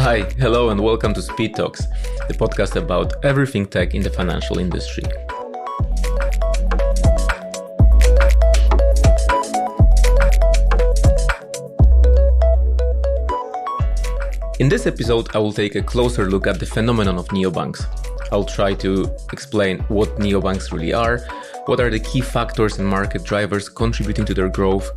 Hi, hello, and welcome to Speedtalks, the podcast about everything tech in the financial industry. In this episode, I will take a closer look at the phenomenon of neobanks. I'll try to explain what neobanks really are, what are the key factors and market drivers contributing to their growth,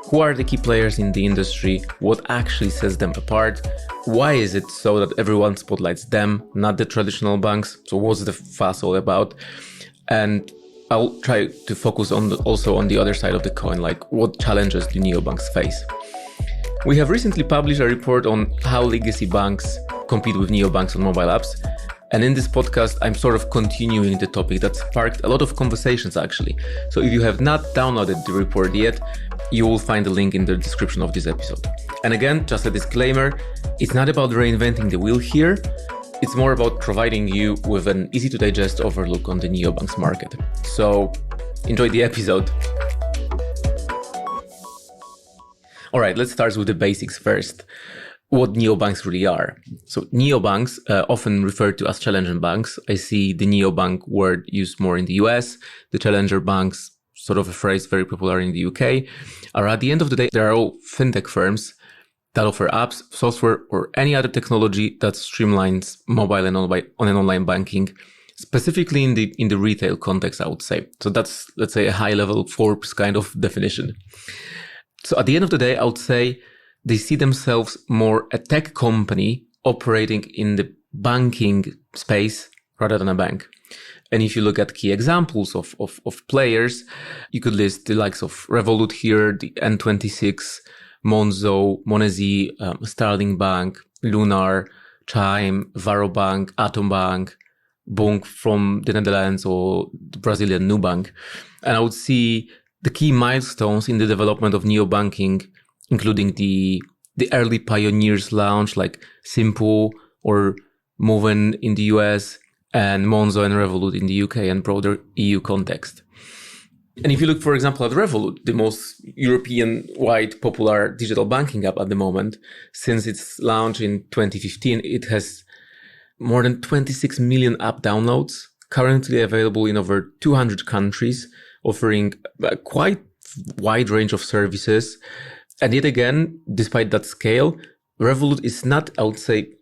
who are the key players in the industry, what actually sets them apart, why is it so that everyone spotlights them, not the traditional banks, so what's the fuss all about, and I'll try to focus also on the other side of the coin, like what challenges do neobanks face. We have recently published a report on how legacy banks compete with neobanks on mobile apps. And in this podcast, I'm sort of continuing the topic that sparked a lot of conversations actually. So if you have not downloaded the report yet, you will find the link in the description of this episode. And again, just a disclaimer, it's not about reinventing the wheel here. It's more about providing you with an easy to digest overlook on the neobanks market. So enjoy the episode. All right, let's start with the basics first. What neobanks really are. So neobanks, often referred to as challenger banks. I see the neobank word used more in the US. The challenger banks, sort of a phrase very popular in the UK, are at the end of the day, they are all fintech firms that offer apps, software, or any other technology that streamlines mobile and online banking, specifically in the retail context, I would say. So that's, let's say, a high-level Forbes kind of definition. So at the end of the day, I would say they see themselves more a tech company operating in the banking space rather than a bank. And if you look at key examples of players, you could list the likes of Revolut here, the N26, Monzo, Monezi, Starling Bank, Lunar, Chime, Varo Bank, Atom Bank, Bonk from the Netherlands, or the Brazilian Nubank. And I would see the key milestones in the development of neobanking, including the early pioneers launch like Simple or Moven in the US and Monzo and Revolut in the UK and broader EU context. And if you look, for example, at Revolut, the most European-wide popular digital banking app at the moment, since its launch in 2015, it has more than 26 million app downloads, currently available in over 200 countries, offering a quite wide range of services. And yet again, despite that scale, Revolut is not, I would say,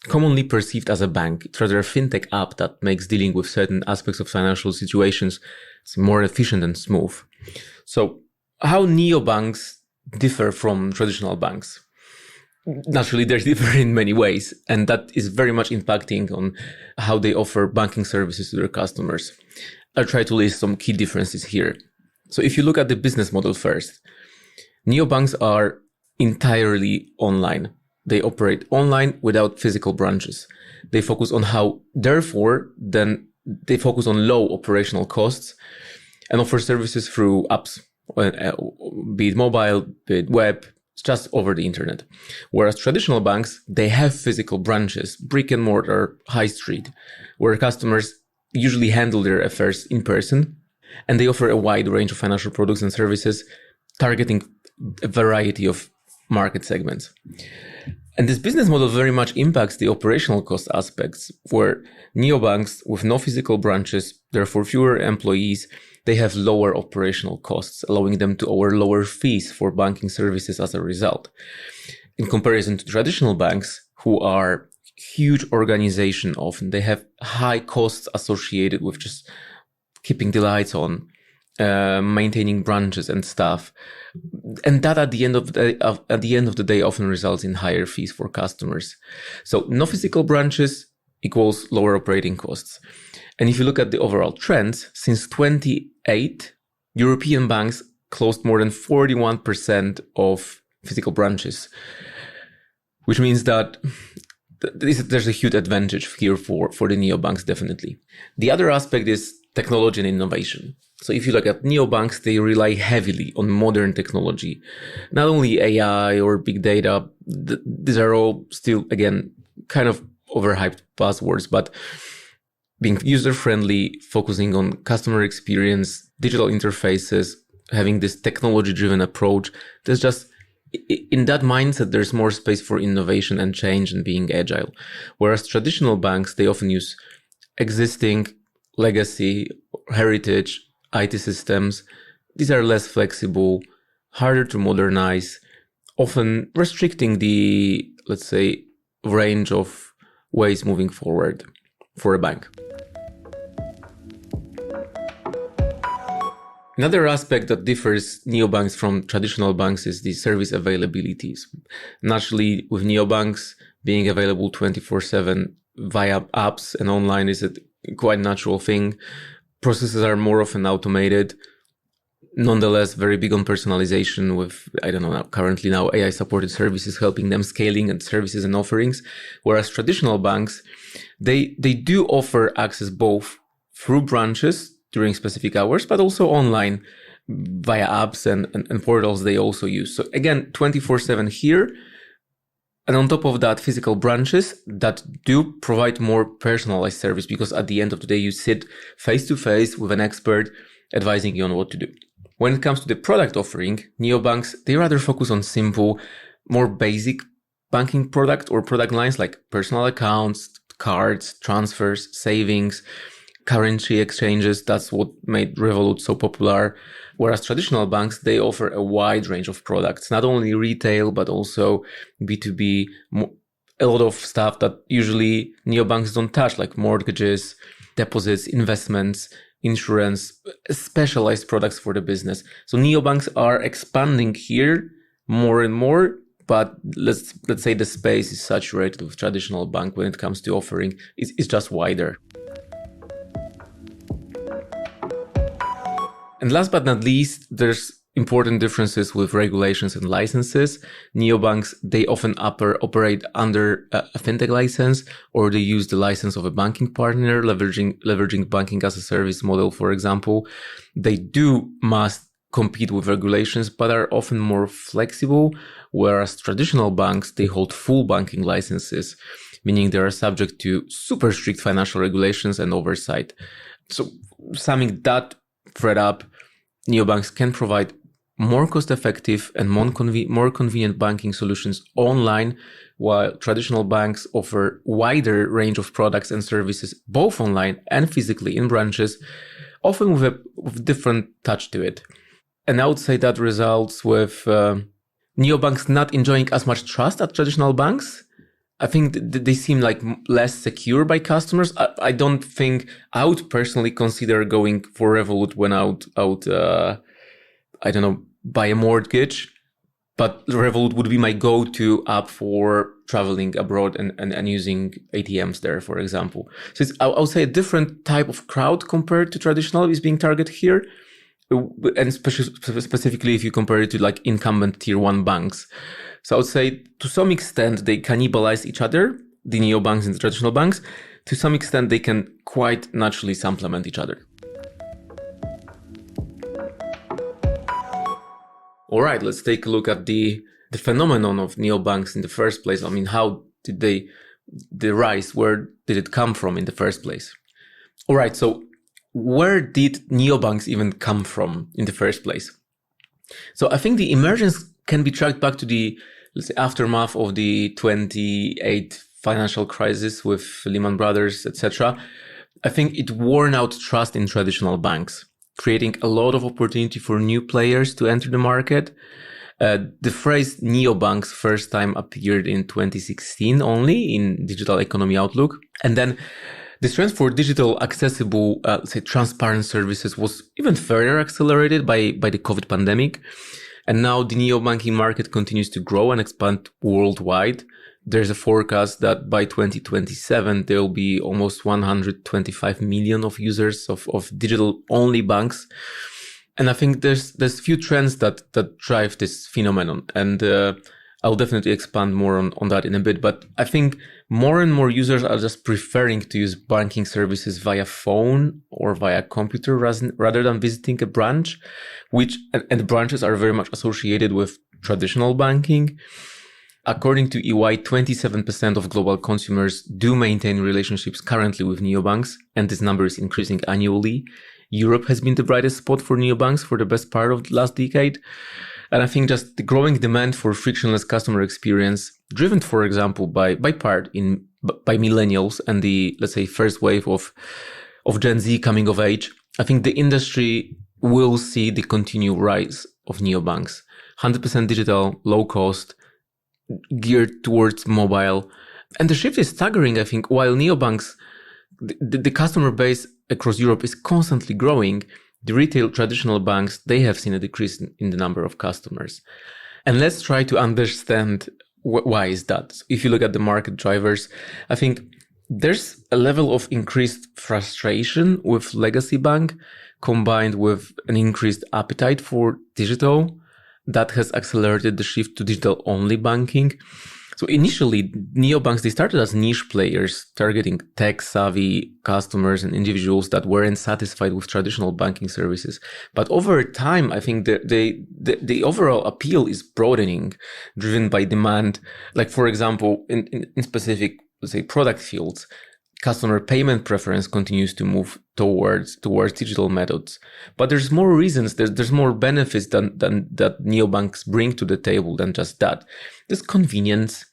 commonly perceived as a bank. It's rather a fintech app that makes dealing with certain aspects of financial situations more efficient and smooth. So how neobanks differ from traditional banks? Naturally, they differ in many ways, and that is very much impacting on how they offer banking services to their customers. I'll try to list some key differences here. So if you look at the business model first, neobanks are entirely online. They operate online without physical branches. They focus on they focus on low operational costs and offer services through apps, be it mobile, be it web, just over the internet. Whereas traditional banks, they have physical branches, brick and mortar, high street, where customers usually handle their affairs in person, and they offer a wide range of financial products and services targeting a variety of market segments. And this business model very much impacts the operational cost aspects, where neobanks with no physical branches, therefore fewer employees, they have lower operational costs, allowing them to offer lower fees for banking services as a result. In comparison to traditional banks, who are huge organization often, they have high costs associated with just keeping the lights on, maintaining branches and stuff, and that at the end of the day often results in higher fees for customers. So no physical branches equals lower operating costs. And if you look at the overall trends, since 2008, European banks closed more than 41% of physical branches, which means that there's a huge advantage here for the neobanks, definitely. The other aspect is technology and innovation. So if you look at neobanks, they rely heavily on modern technology, not only AI or big data. These are all still, again, kind of overhyped buzzwords, but being user-friendly, focusing on customer experience, digital interfaces, having this technology-driven approach, that's just in that mindset, there's more space for innovation and change and being agile. Whereas traditional banks, they often use existing legacy, heritage, IT systems. These are less flexible, harder to modernize, often restricting the, let's say, range of ways moving forward for a bank. Another aspect that differs neobanks from traditional banks is the service availabilities. Naturally, with neobanks being available 24/7 via apps and online is a quite natural thing. Processes are more often automated. Nonetheless, very big on personalization with, currently now AI supported services helping them scaling and services and offerings. Whereas traditional banks, they do offer access both through branches during specific hours, but also online via apps and portals they also use. So again, 24/7 here. And on top of that, physical branches that do provide more personalized service, because at the end of the day, you sit face to face with an expert advising you on what to do. When it comes to the product offering, neobanks, they rather focus on simple, more basic banking product or product lines like personal accounts, cards, transfers, savings, currency exchanges. That's what made Revolut so popular. Whereas traditional banks, they offer a wide range of products, not only retail, but also B2B, a lot of stuff that usually neobanks don't touch, like mortgages, deposits, investments, insurance, specialized products for the business. So neobanks are expanding here more and more, but let's say the space is saturated with traditional bank when it comes to offering. It's just wider. And last but not least, there's important differences with regulations and licenses. Neobanks, they often operate under a fintech license, or they use the license of a banking partner, leveraging banking as a service model, for example. They must compete with regulations, but are often more flexible, whereas traditional banks, they hold full banking licenses, meaning they are subject to super strict financial regulations and oversight. So summing that thread up, neobanks can provide more cost-effective and more convenient banking solutions online, while traditional banks offer wider range of products and services, both online and physically in branches, often with different touch to it. And I would say that results with neobanks not enjoying as much trust as traditional banks. I think they seem like less secure by customers. I don't think I would personally consider going for Revolut when I would buy a mortgage, but Revolut would be my go-to app for traveling abroad and using ATMs there, for example. So I would say a different type of crowd compared to traditional is being targeted here. And specifically if you compare it to like incumbent tier 1 banks. So I would say to some extent they cannibalize each other, the neobanks and the traditional banks. To some extent they can quite naturally supplement each other. All right, let's take a look at the phenomenon of neobanks in the first place. I mean, how did the rise, where did it come from in the first place? All right, so where did neobanks even come from in the first place? So I think the emergence can be tracked back to the, let's say, aftermath of the 2008 financial crisis with Lehman Brothers, etc. I think it worn out trust in traditional banks, creating a lot of opportunity for new players to enter the market. The phrase neobanks first time appeared in 2016 only in Digital Economy Outlook. And then this trend for digital, accessible, transparent services was even further accelerated by the COVID pandemic. And now the neobanking market continues to grow and expand worldwide. There's a forecast that by 2027, there will be almost 125 million of users of digital-only banks. And I think there's few trends that drive this phenomenon. And I'll definitely expand more on that in a bit. But I think more and more users are just preferring to use banking services via phone or via computer rather than visiting a branch, and branches are very much associated with traditional banking. According to EY, 27% of global consumers do maintain relationships currently with neobanks, and this number is increasing annually. Europe has been the brightest spot for neobanks for the best part of the last decade. And I think just the growing demand for frictionless customer experience, driven, for example, by millennials and the, let's say, first wave of Gen Z coming of age, I think the industry will see the continued rise of neobanks. 100% digital, low cost, geared towards mobile. And the shift is staggering, I think. While neobanks, the customer base across Europe is constantly growing, the retail traditional banks, they have seen a decrease in the number of customers. And let's try to understand why is that. So if you look at the market drivers, I think there's a level of increased frustration with legacy bank combined with an increased appetite for digital that has accelerated the shift to digital-only banking. So initially, neobanks, they started as niche players targeting tech-savvy customers and individuals that weren't satisfied with traditional banking services. But over time, I think the overall appeal is broadening, driven by demand. Like, for example, in specific, let's say, product fields, customer payment preference continues to move towards digital methods. But there's more reasons, there's more benefits than that neobanks bring to the table than just that. There's convenience,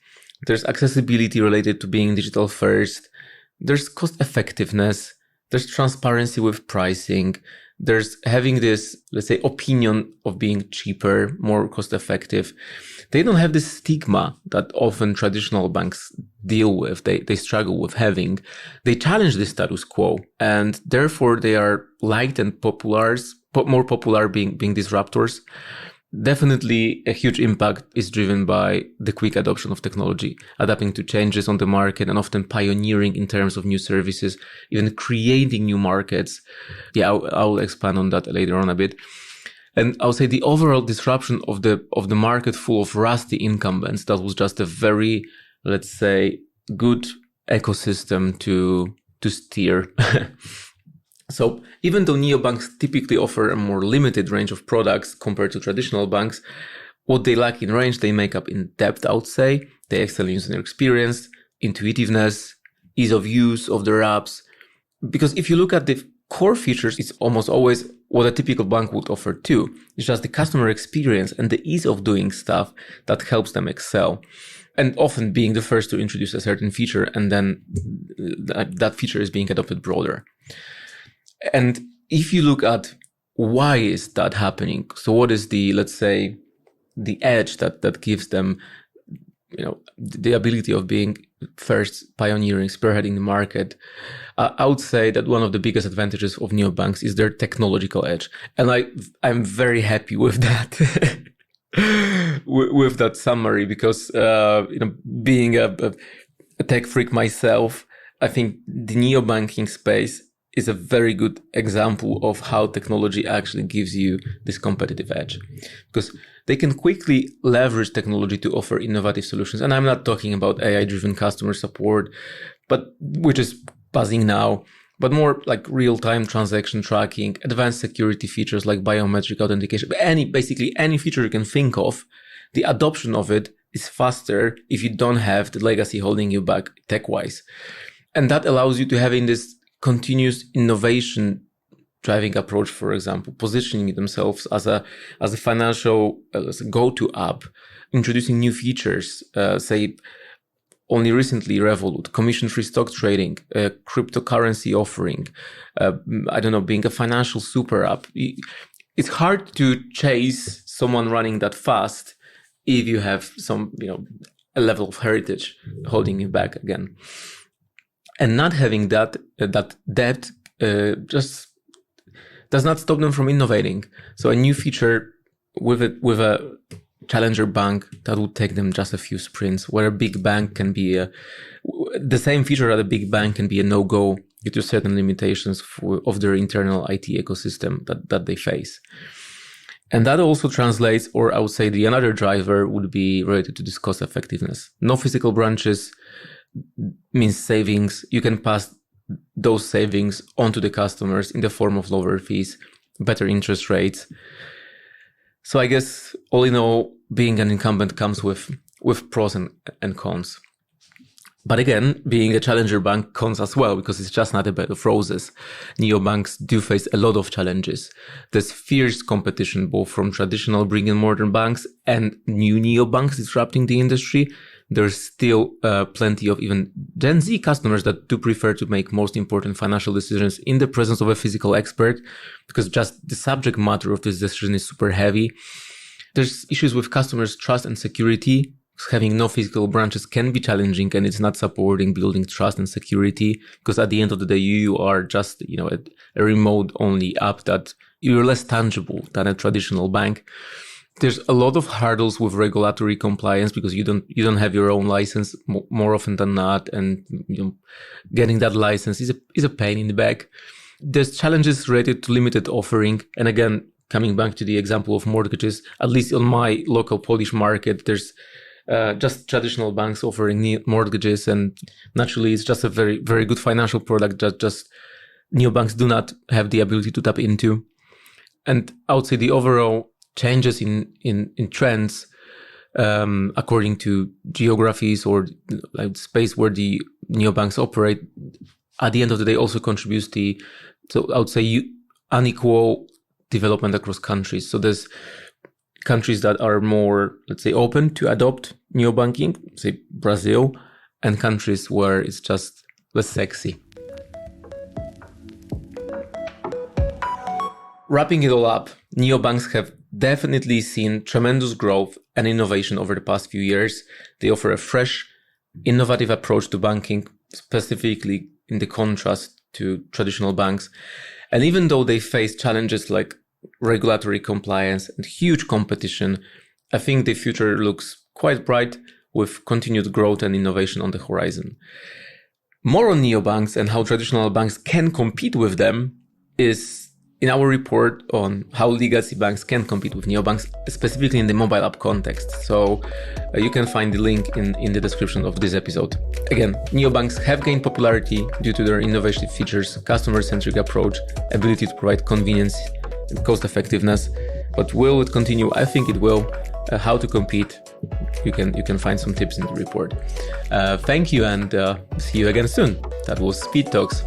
there's accessibility related to being digital first, there's cost effectiveness, there's transparency with pricing, there's having this, let's say, opinion of being cheaper, more cost effective. They don't have this stigma that often traditional banks deal with, they struggle with having. They challenge the status quo, and therefore they are liked and more popular being disruptors. Definitely a huge impact is driven by the quick adoption of technology, adapting to changes on the market and often pioneering in terms of new services, even creating new markets. Yeah, I'll expand on that later on a bit. And I would say the overall disruption of the market full of rusty incumbents, that was just a very, let's say, good ecosystem to steer. So even though neobanks typically offer a more limited range of products compared to traditional banks, what they lack in range, they make up in depth, I would say. They excel in user experience, intuitiveness, ease of use of their apps. Because if you look at the core features, it's almost always what a typical bank would offer too. It's just the customer experience and the ease of doing stuff that helps them excel. And often being the first to introduce a certain feature, and then that feature is being adopted broader. And if you look at why is that happening, so what is the, let's say, the edge that gives them, the ability of being first, pioneering, spearheading the market, I would say that one of the biggest advantages of neobanks is their technological edge. And I'm very happy with that, with that summary, because, being a tech freak myself, I think the neobanking space is a very good example of how technology actually gives you this competitive edge, because they can quickly leverage technology to offer innovative solutions. And I'm not talking about AI-driven customer support, which is buzzing now, but more like real-time transaction tracking, advanced security features like biometric authentication, basically any feature you can think of. The adoption of it is faster if you don't have the legacy holding you back tech-wise. And that allows you to have in this continuous innovation driving approach, for example, positioning themselves as a financial go-to app, introducing new features, say only recently Revolut, commission-free stock trading, cryptocurrency offering, being a financial super app. It's hard to chase someone running that fast if you have some, a level of heritage holding you back again. And not having that depth just does not stop them from innovating. So a new feature with a challenger bank, that would take them just a few sprints, where a big bank can be the same feature at a big bank can be a no-go due to certain limitations of their internal IT ecosystem that they face. And that also translates, or I would say the another driver would be related to this cost effectiveness. No physical branches means savings. You can pass those savings onto the customers in the form of lower fees, better interest rates. So I guess all in all, being an incumbent comes with pros and cons. But again, being a challenger bank counts as well, because it's just not a bed of roses. Neobanks do face a lot of challenges. There's fierce competition, both from traditional brick-and-mortar banks and new neobanks disrupting the industry. There's still plenty of even Gen Z customers that do prefer to make most important financial decisions in the presence of a physical expert, because just the subject matter of this decision is super heavy. There's issues with customers' trust and security. Having no physical branches can be challenging, and it's not supporting building trust and security, because at the end of the day, you are just, a remote only app that you're less tangible than a traditional bank. There's a lot of hurdles with regulatory compliance, because you don't have your own license more often than not. And getting that license is a pain in the back. There's challenges related to limited offering. And again, coming back to the example of mortgages, at least on my local Polish market, there's just traditional banks offering mortgages, and naturally it's just a very, very good financial product that just neobanks do not have the ability to tap into. And I would say the overall changes in trends according to geographies or like space where the neobanks operate, at the end of the day also contributes so I would say unequal development across countries. So there's countries that are more, let's say, open to adopt neobanking, say Brazil, and countries where it's just less sexy. Wrapping it all up, neobanks have definitely seen tremendous growth and innovation over the past few years. They offer a fresh, innovative approach to banking, specifically in the contrast to traditional banks. And even though they face challenges like regulatory compliance and huge competition, I think the future looks quite bright, with continued growth and innovation on the horizon. More on neobanks and how traditional banks can compete with them is in our report on how legacy banks can compete with neobanks, specifically in the mobile app context. So you can find the link in the description of this episode. Again, neobanks have gained popularity due to their innovative features, customer-centric approach, ability to provide convenience and cost effectiveness. But will it continue? I think it will. How to compete, you can find some tips in the report. Thank you, and see you again soon. That was Speed Talks.